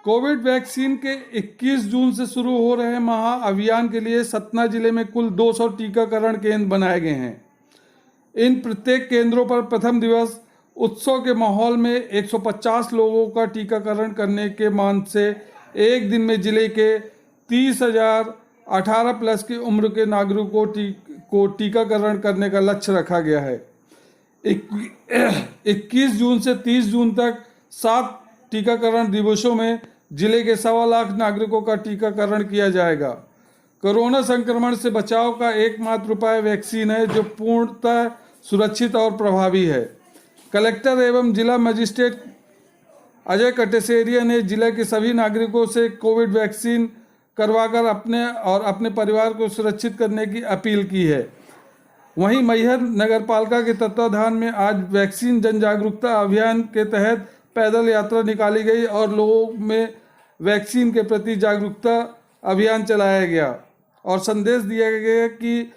Covid vaccine के 21 जून से शुरू हो रहे महाअभियान के लिए सतना जिले में कुल 200 टीकाकरण केंद्र बनाए गए हैं। इन प्रत्येक केंद्रों पर प्रथम दिवस उत्सव के माहौल में 150 लोगों का टीकाकरण करने के मान से एक दिन में जिले के 30,000 18 प्लस की उम्र के नागरिकों को टीकाकरण करने का लक्ष्य रखा गया है। 21 जून से 30 जून तक 7 टीकाकरण दिवसों में जिले के 1.25 लाख नागरिकों का टीकाकरण किया जाएगा। कोरोना संक्रमण से बचाव का एकमात्र उपाय वैक्सीन है, जो पूर्णतः सुरक्षित और प्रभावी है। कलेक्टर एवं जिला मजिस्ट्रेट अजय कटेसेरिया ने जिला के सभी नागरिकों से कोविड वैक्सीन करवाकर अपने परिवार को सुरक्षित करने की अपील की है। वहीं मैहर नगरपालिका के तत्वाधान में आज वैक्सीन जन जागरूकता अभियान के तहत पैदल यात्रा निकाली गई और लोगों में वैक्सीन के प्रति जागरूकता अभियान चलाया गया और संदेश दिया गया कि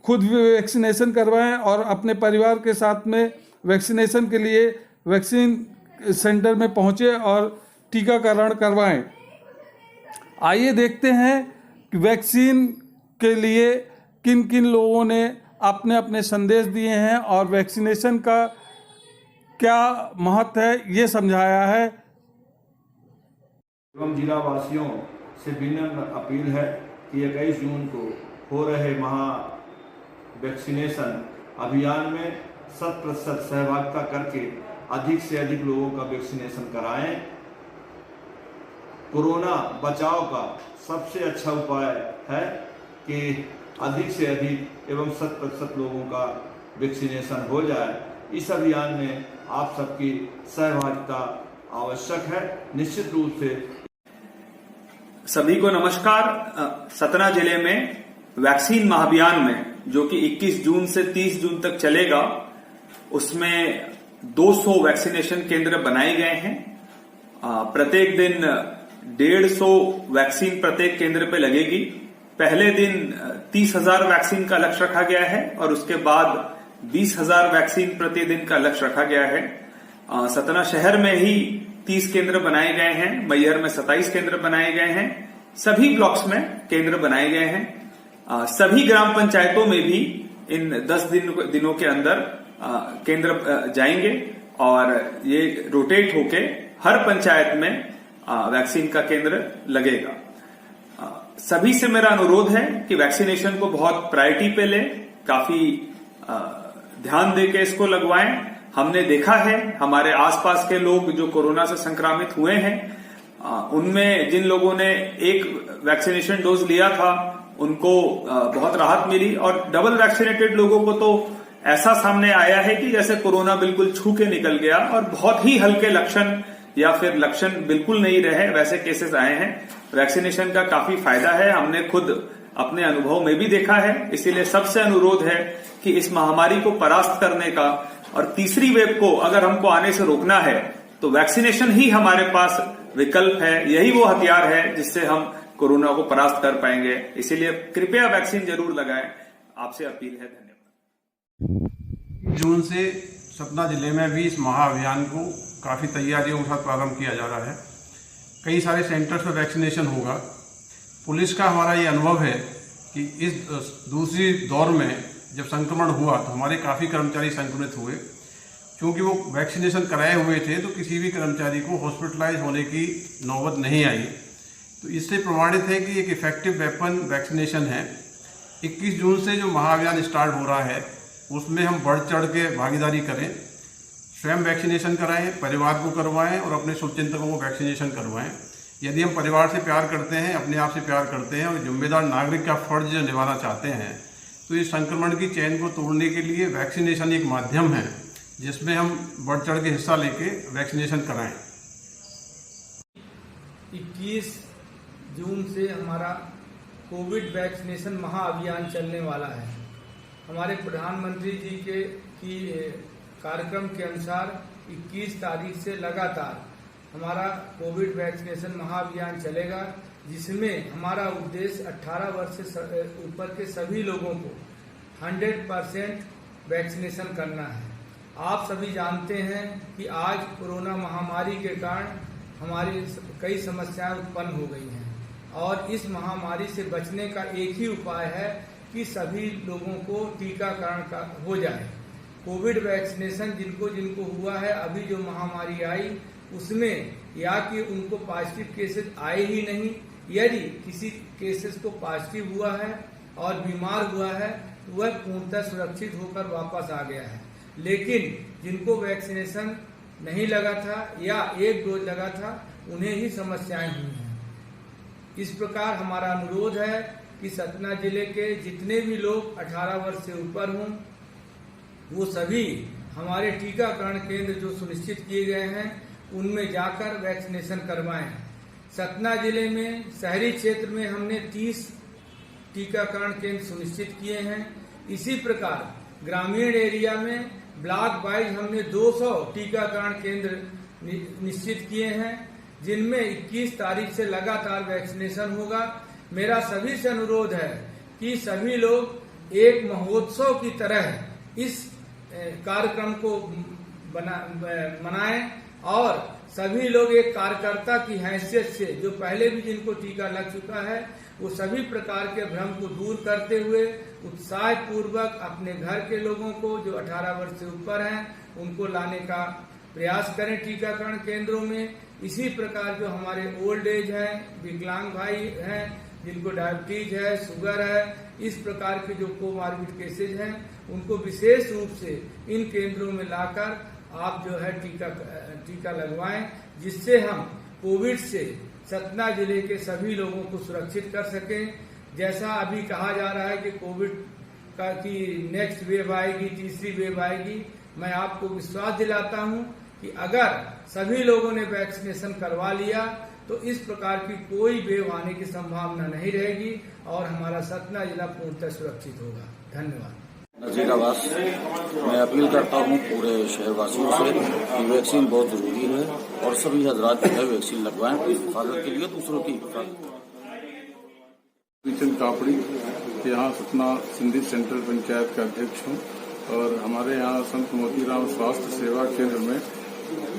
खुद भी वैक्सीनेशन करवाएं और अपने परिवार के साथ में वैक्सीनेशन के लिए वैक्सीन सेंटर में पहुंचे और टीकाकरण करवाएं। आइए देखते हैं कि वैक्सीन के लिए किन किन लोगों ने अपने अपने संदेश दिए हैं और वैक्सीनेशन का क्या महत्व है ये समझाया है। एवं जिला वासियों से विनम्र अपील है कि 21 जून को हो रहे वैक्सीनेशन अभियान में 100% सहभागिता करके अधिक से अधिक लोगों का वैक्सीनेशन कराएं। कोरोना बचाव का सबसे अच्छा उपाय है कि अधिक से अधिक एवं 100% लोगों का वैक्सीनेशन हो जाए। इस अभियान में आप सबकी सहभागिता आवश्यक है। निश्चित रूप से सभी को नमस्कार। सतना जिले में वैक्सीन महाअभियान में जो कि 21 जून से 30 जून तक चलेगा, उसमें 200 वैक्सीनेशन केंद्र बनाए गए हैं। प्रत्येक दिन 150 वैक्सीन प्रत्येक केंद्र पे लगेगी। पहले दिन 30,000 वैक्सीन का लक्ष्य रखा गया है और उसके बाद 20,000 वैक्सीन प्रतिदिन का लक्ष्य रखा गया है। सतना शहर में ही 30 केंद्र बनाए गए हैं, मैहर में 27 केंद्र बनाए गए हैं, सभी ब्लॉक्स में केंद्र बनाए गए हैं। सभी ग्राम पंचायतों में भी इन 10 दिनों के अंदर केंद्र जाएंगे और ये रोटेट होके हर पंचायत में वैक्सीन का केंद्र लगेगा। सभी से मेरा अनुरोध है कि वैक्सीनेशन को बहुत प्रायोरिटी पे लें, काफी ध्यान देके इसको लगवाएं। हमने देखा है हमारे आसपास के लोग जो कोरोना से संक्रमित हुए हैं, उनमें जिन लोगों ने एक वैक्सीनेशन डोज लिया था उनको बहुत राहत मिली और डबल वैक्सीनेटेड लोगों को तो ऐसा सामने आया है कि जैसे कोरोना बिल्कुल छू के निकल गया और बहुत ही हल्के लक्षण या फिर लक्षण बिल्कुल नहीं रहे, वैसे केसेस आए हैं। वैक्सीनेशन का काफी फायदा है, हमने खुद अपने अनुभव में भी देखा है। इसीलिए सबसे अनुरोध है कि इस महामारी को परास्त करने का और तीसरी वेव को अगर हमको आने से रोकना है तो वैक्सीनेशन ही हमारे पास विकल्प है, यही वो हथियार है जिससे हम कोरोना को परास्त कर पाएंगे। इसीलिए कृपया वैक्सीन जरूर लगाएं, आपसे अपील है। धन्यवाद। जून से सतना जिले में भी इस महाअभियान को काफ़ी तैयारियों के साथ प्रारंभ किया जा रहा है। कई सारे सेंटर्स पर वैक्सीनेशन होगा। पुलिस का हमारा ये अनुभव है कि इस दूसरी दौर में जब संक्रमण हुआ तो हमारे काफ़ी कर्मचारी संक्रमित हुए। क्योंकि वो वैक्सीनेशन कराए हुए थे तो किसी भी कर्मचारी को हॉस्पिटलाइज होने की नौबत नहीं आई। तो इससे प्रमाणित है कि एक इफेक्टिव वेपन वैक्सीनेशन है। 21 जून से जो महाअभियान स्टार्ट हो रहा है उसमें हम बढ़ चढ़ के भागीदारी करें, स्वयं वैक्सीनेशन कराएं, परिवार को करवाएं और अपने शुभचिंतकों को वैक्सीनेशन करवाएं। यदि हम परिवार से प्यार करते हैं, अपने आप से प्यार करते हैं और जिम्मेदार नागरिक का फर्ज निभाना चाहते हैं तो इस संक्रमण की चेन को तोड़ने के लिए वैक्सीनेशन एक माध्यम है जिसमें हम बढ़ चढ़ के हिस्सा लेके वैक्सीनेशन कराएं। 21 जून से हमारा कोविड वैक्सीनेशन महाअभियान चलने वाला है। हमारे प्रधानमंत्री जी की कार्यक्रम के अनुसार 21 तारीख से लगातार हमारा कोविड वैक्सीनेशन महाअभियान चलेगा, जिसमें हमारा उद्देश्य 18 वर्ष से ऊपर के सभी लोगों को 100% वैक्सीनेशन करना है। आप सभी जानते हैं कि आज कोरोना महामारी के कारण हमारी कई समस्याएं उत्पन्न हो गई हैं और इस महामारी से बचने का एक ही उपाय है कि सभी लोगों को टीकाकरण हो जाए। कोविड वैक्सीनेशन जिनको जिनको हुआ है, अभी जो महामारी आई उसमें या कि उनको पॉजिटिव केसेस आए ही नहीं, यदि किसी केसेस को पॉजिटिव हुआ है और बीमार हुआ है तो वह पूर्णतः सुरक्षित होकर वापस आ गया है। लेकिन जिनको वैक्सीनेशन नहीं लगा था या एक डोज लगा था उन्हें ही समस्याएं हुई हैं। इस प्रकार हमारा अनुरोध है कि सतना जिले के जितने भी लोग 18 वर्ष से ऊपर हों वो सभी हमारे टीकाकरण केंद्र जो सुनिश्चित किए गए हैं उनमें जाकर वैक्सीनेशन करवाएं। सतना जिले में शहरी क्षेत्र में हमने 30 टीकाकरण केंद्र सुनिश्चित किए हैं। इसी प्रकार ग्रामीण एरिया में ब्लॉक वाइज हमने 200 टीकाकरण केंद्र निश्चित किए हैं, जिनमें 21 तारीख से लगातार वैक्सीनेशन होगा। मेरा सभी से अनुरोध है कि सभी लोग एक महोत्सव की तरह इस कार्यक्रम को मनाएं और सभी लोग एक कार्यकर्ता की हैसियत से जो पहले भी जिनको टीका लग चुका है वो सभी प्रकार के भ्रम को दूर करते हुए उत्साह पूर्वक अपने घर के लोगों को जो 18 वर्ष से ऊपर हैं उनको लाने का प्रयास करें टीकाकरण केंद्रों में। इसी प्रकार जो हमारे ओल्ड एज हैं, विकलांग भाई हैं, जिनको डायबिटीज है, शुगर है, इस प्रकार के जो कोमॉर्बिड केसेज हैं उनको विशेष रूप से इन केंद्रों में लाकर आप जो है टीका लगवाएं, जिससे हम कोविड से सतना जिले के सभी लोगों को सुरक्षित कर सकें। जैसा अभी कहा जा रहा है कि कोविड का की नेक्स्ट वेव आएगी, तीसरी वेव आएगी, मैं आपको विश्वास दिलाता हूं कि अगर सभी लोगों ने वैक्सीनेशन करवा लिया तो इस प्रकार की कोई वेव आने की संभावना नहीं रहेगी और हमारा सतना जिला पूर्णतः सुरक्षित होगा। धन्यवाद। नजीर आवास मैं अपील करता हूँ पूरे शहरवासियों से कि वैक्सीन बहुत जरूरी है और सभी हजरात जो है वैक्सीन लगवाएं हिफाजत के लिए, दूसरों की हिफाजत। चंद कापड़ी यहाँ सतना सिंधी सेंट्रल पंचायत का अध्यक्ष हूँ और हमारे यहाँ संत मोतीराम स्वास्थ्य सेवा केंद्र में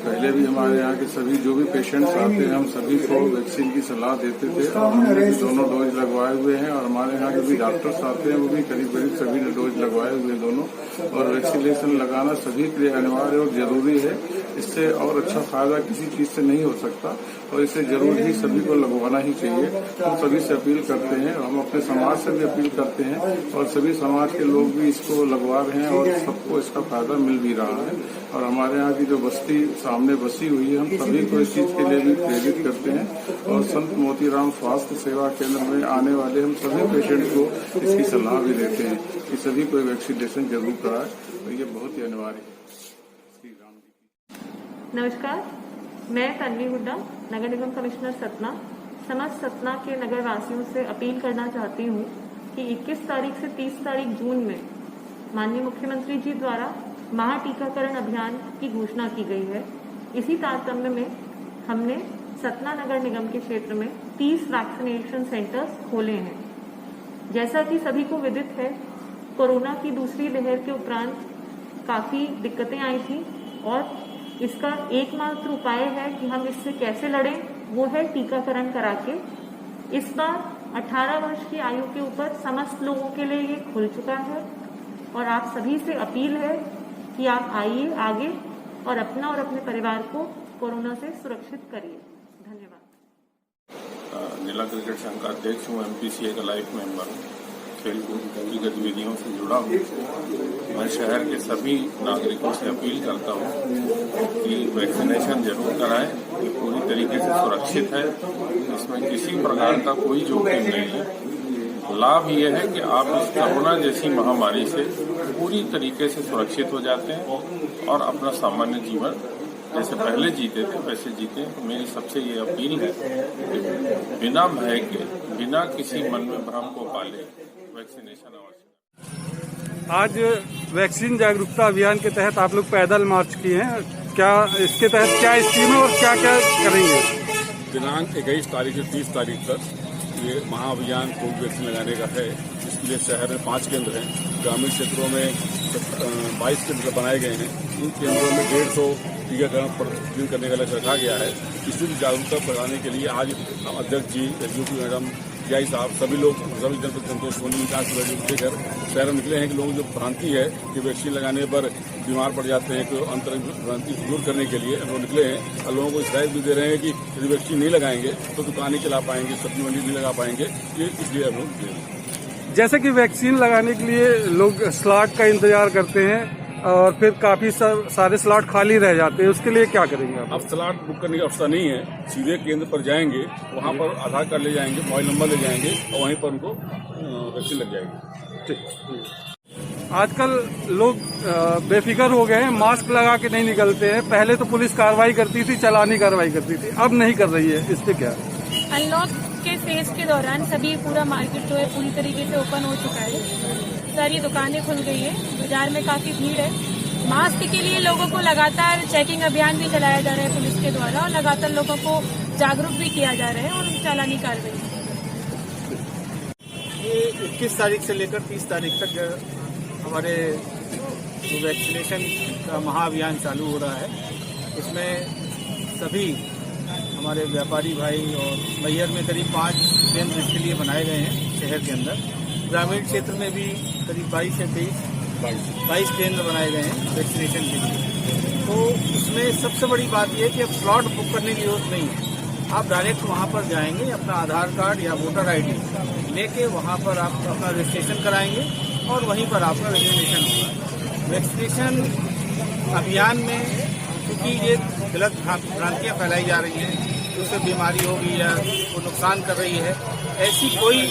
पहले भी हमारे यहाँ के सभी जो भी पेशेंट्स आते हैं हम सभी को वैक्सीन की सलाह देते थे और हमने भी दोनों डोज लगवाए हुए हैं और हमारे यहाँ जो भी डॉक्टर्स आते हैं वो भी करीब सभी ने डोज लगवाए हुए हैं दोनों। और वैक्सीनेशन लगाना सभी के लिए अनिवार्य और जरूरी है। इससे और अच्छा फायदा किसी चीज से नहीं हो सकता और इसे जरूर ही सभी को लगवाना ही चाहिए। हम सभी से अपील करते हैं, हम अपने समाज से भी अपील करते हैं और सभी समाज के लोग भी इसको लगवा रहे हैं और सबको इसका फायदा मिल भी रहा है। और हमारे यहाँ की जो बस्ती सामने बसी हुई है हम सभी को इस चीज के लिए भी प्रेरित करते हैं और संत मोतीराम स्वास्थ्य सेवा केंद्र में आने वाले हम सभी पेशेंट को इसकी सलाह भी देते हैं कि सभी को वैक्सीनेशन जरूर कराए और ये बहुत ही अनिवार्य है। नमस्कार, मैं तन्वी हुड्डा, नगर निगम कमिश्नर सतना, समस्त सतना के नगर वासियों से अपील करना चाहती हूँ कि 21 तारीख से 30 तारीख जून में माननीय मुख्यमंत्री जी द्वारा महा टीकाकरण अभियान की घोषणा की गई है। इसी तारतम्य में हमने सतना नगर निगम के क्षेत्र में 30 वैक्सीनेशन सेंटर्स खोले हैं। जैसा कि सभी को विदित है, कोरोना की दूसरी लहर के उपरांत काफी दिक्कतें आई थी और इसका एकमात्र उपाय है कि हम इससे कैसे लड़ें, वो है टीकाकरण करा के। इस बार 18 वर्ष की आयु के ऊपर समस्त लोगों के लिए ये खुल चुका है और आप सभी से अपील है कि आप आइए आगे और अपना और अपने परिवार को कोरोना से सुरक्षित करिए। धन्यवाद। जिला क्रिकेट संघ का अध्यक्ष हूँ, MPCA का लाइफ मेंबर हूँ, खेलकूद की गतिविधियों से जुड़ा हूँ। मैं शहर के सभी नागरिकों से अपील करता हूँ कि वैक्सीनेशन जरूर कराएं। ये पूरी तरीके से सुरक्षित है, इसमें किसी प्रकार का कोई जोखिम नहीं है। लाभ ये है कि आप इस कोरोना जैसी महामारी से पूरी तरीके से सुरक्षित हो जाते हैं और अपना सामान्य जीवन जैसे पहले जीते थे वैसे जीते। तो मेरी सबसे ये अपील है कि बिना भय के, बिना किसी मन में भ्रम को पाले वैक्सीनेशन आवश्यक। आज वैक्सीन जागरूकता अभियान के तहत आप लोग पैदल मार्च किए हैं, क्या इसके तहत क्या स्कीम है और क्या क्या करेंगे? दिनांक 21 तारीख से 30 तारीख तक ये महाअभियान कोविड वैक्सीन लगाने का है। इसके लिए शहर में 5 केंद्र हैं, ग्रामीण क्षेत्रों में 22 केंद्र बनाए गए हैं। इन केंद्रों में 150 टीकाकरण पर दिन करने का लक्ष्य रखा गया है। इसमें भी जागरूकता बढ़ाने के लिए आज अध्यक्ष जी, एसडीओपी मैडम, डीआई साहब, सभी लोग, सभी जनपद संतोष सोनी विकास लेकर शहर में निकले हैं कि लोगों जो भ्रांति है कि वैक्सीन लगाने पर बीमार पड़ जाते हैं, तो अंतर भ्रांति दूर करने के लिए लोग निकले हैं और लोगों को हिदायत भी दे रहे हैं कि यदि वैक्सीन नहीं लगाएंगे तो दुकान नहीं चला पाएंगे, सब्जी मंडी नहीं लगा पाएंगे। ये इसलिए हम लोग जैसे कि वैक्सीन लगाने के लिए लोग स्लॉट का इंतजार करते हैं और फिर काफी सारे स्लॉट खाली रह जाते हैं, उसके लिए क्या करेंगे आप? अब स्लॉट बुक करने की अवस्था नहीं है, सीधे केंद्र पर जाएंगे, वहां पर आधार कार्ड ले जाएंगे, मोबाइल नंबर ले जाएंगे और वहीं पर उनको वैक्सीन लग जाएगी। ठीक। आजकल लोग बेफिक्र हो गए हैं, मास्क लगा के नहीं निकलते हैं। पहले तो पुलिस कार्रवाई करती थी, चालानी कार्रवाई करती थी, अब नहीं कर रही है, इस पे क्या? अनलॉक के फेज के दौरान सभी पूरा मार्केट जो है पूरी तरीके से ओपन हो चुका है, सारी दुकानें खुल गई है, बाजार में काफी भीड़ है। मास्क के लिए लोगों को लगातार चेकिंग अभियान भी चलाया जा रहा है पुलिस के द्वारा और लगातार लोगों को जागरूक भी किया जा रहा है और चालानी कार्रवाई। ये 21 तारीख से लेकर 30 तारीख तक हमारे जो वैक्सीनेशन का महाअभियान चालू हो रहा है, इसमें सभी हमारे व्यापारी भाई और मैहर में करीब 5 केंद्र इसके लिए बनाए गए हैं शहर के अंदर। ग्रामीण क्षेत्र में भी करीब 22 से 22 केंद्र बनाए गए हैं वैक्सीनेशन के लिए। तो उसमें सबसे बड़ी बात यह है कि अब स्लॉट बुक करने की जरूरत नहीं है, आप डायरेक्ट वहां पर जाएंगे, अपना आधार कार्ड या वोटर आईडी लेके वहां पर आप अपना रजिस्ट्रेशन कराएंगे और वहीं पर आपका वैक्सीनेशन होगा। वैक्सीनेशन अभियान में क्योंकि ये गलत भ्रांतियाँ फैलाई जा रही हैं, उससे बीमारी होगी या वो नुकसान कर रही है, ऐसी कोई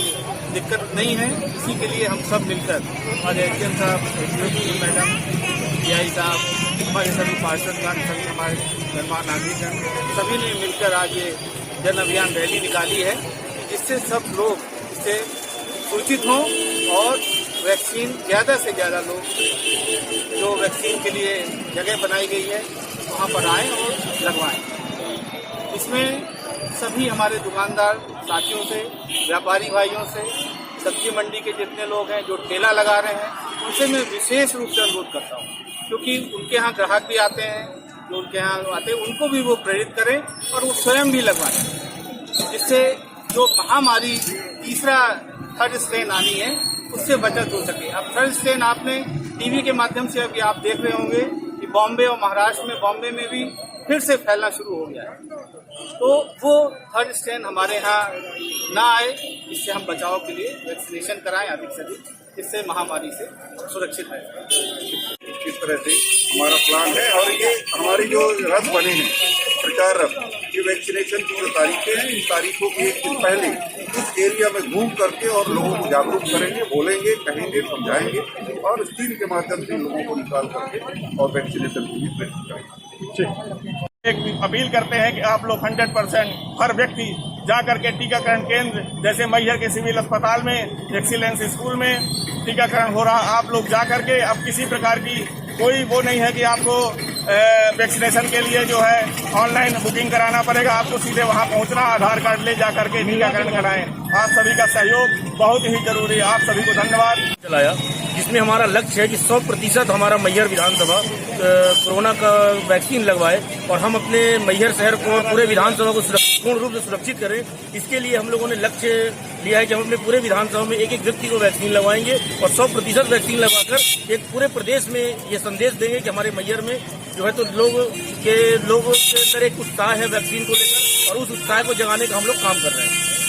दिक्कत नहीं है। इसी के लिए हम सब मिलकर और एसडीएम साहब, एसडीओपी मैडम, डीआई साहब, हमारे सभी पार्षदगण, सभी हमारे गणमान्य नागरिकगण, सभी ने मिलकर आज ये जन अभियान रैली निकाली है, जिससे सब लोग इससे सूचित हों और वैक्सीन ज़्यादा से ज़्यादा लोग जो वैक्सीन के लिए जगह बनाई गई है वहाँ पर आएँ और लगवाएं। इसमें सभी हमारे दुकानदार साथियों से, व्यापारी भाइयों से, सब्जी मंडी के जितने लोग हैं जो ठेला लगा रहे हैं, उनसे मैं विशेष रूप से अनुरोध करता हूँ, क्योंकि उनके यहाँ ग्राहक भी आते हैं, जो उनके यहाँ आते हैं उनको भी वो प्रेरित करें और वो स्वयं भी लगवाएं, जिससे जो महामारी तीसरा थर्ड स्ट्रेन आनी है उससे बचत हो सके। अब थर्ड स्ट्रेन आपने टीवी के माध्यम से अभी आप देख रहे होंगे कि बॉम्बे और महाराष्ट्र में, बॉम्बे में भी फिर से फैलना शुरू हो गया है। तो वो थर्ड स्ट्रेन हमारे यहाँ ना आए, इससे हम बचाव के लिए वैक्सीनेशन कराएं अधिक से अधिक, इससे महामारी से सुरक्षित रहे। इस तरह से हमारा प्लान है और ये हमारी जो रथ बने हैं प्रचार रथ, ये वैक्सीनेशन की जो तारीखें हैं, इन तारीखों के एक दिन पहले इस एरिया में घूम करके और लोगों को जागरूक करेंगे, बोलेंगे, कहेंगे, समझाएंगे और स्टील के माध्यम से लोगों को निकाल करके और वैक्सीनेशन के लिए प्रेरित करेंगे। एक अपील करते हैं कि आप लोग 100% हर व्यक्ति जा करके टीकाकरण केंद्र, जैसे मैहर के सिविल अस्पताल में, एक्सीलेंस स्कूल में टीकाकरण हो रहा, आप लोग जा करके, अब किसी प्रकार की कोई वो नहीं है कि आपको वैक्सीनेशन के लिए जो है ऑनलाइन बुकिंग कराना पड़ेगा, आपको सीधे वहां पहुंचना, आधार कार्ड ले जा करके टीकाकरण कराएं। आप सभी का सहयोग बहुत ही जरूरी है। आप सभी को धन्यवाद। चलाया जिसमें हमारा लक्ष्य है कि 100% हमारा मैहर विधानसभा कोरोना का वैक्सीन लगवाए और हम अपने मैहर शहर को और पूरे विधानसभा को पूर्ण रूप से सुरक्षित करें। इसके लिए हम लोगों ने लक्ष्य लिया है कि हम अपने पूरे विधानसभा में एक एक व्यक्ति को वैक्सीन लगवाएंगे और 100% वैक्सीन लगवाकर एक पूरे प्रदेश में ये संदेश देंगे कि हमारे मैहर में जो है तो लोगों के अंदर एक उत्साह है वैक्सीन को लेकर और उस उत्साह को जगाने का हम लोग काम कर रहे हैं।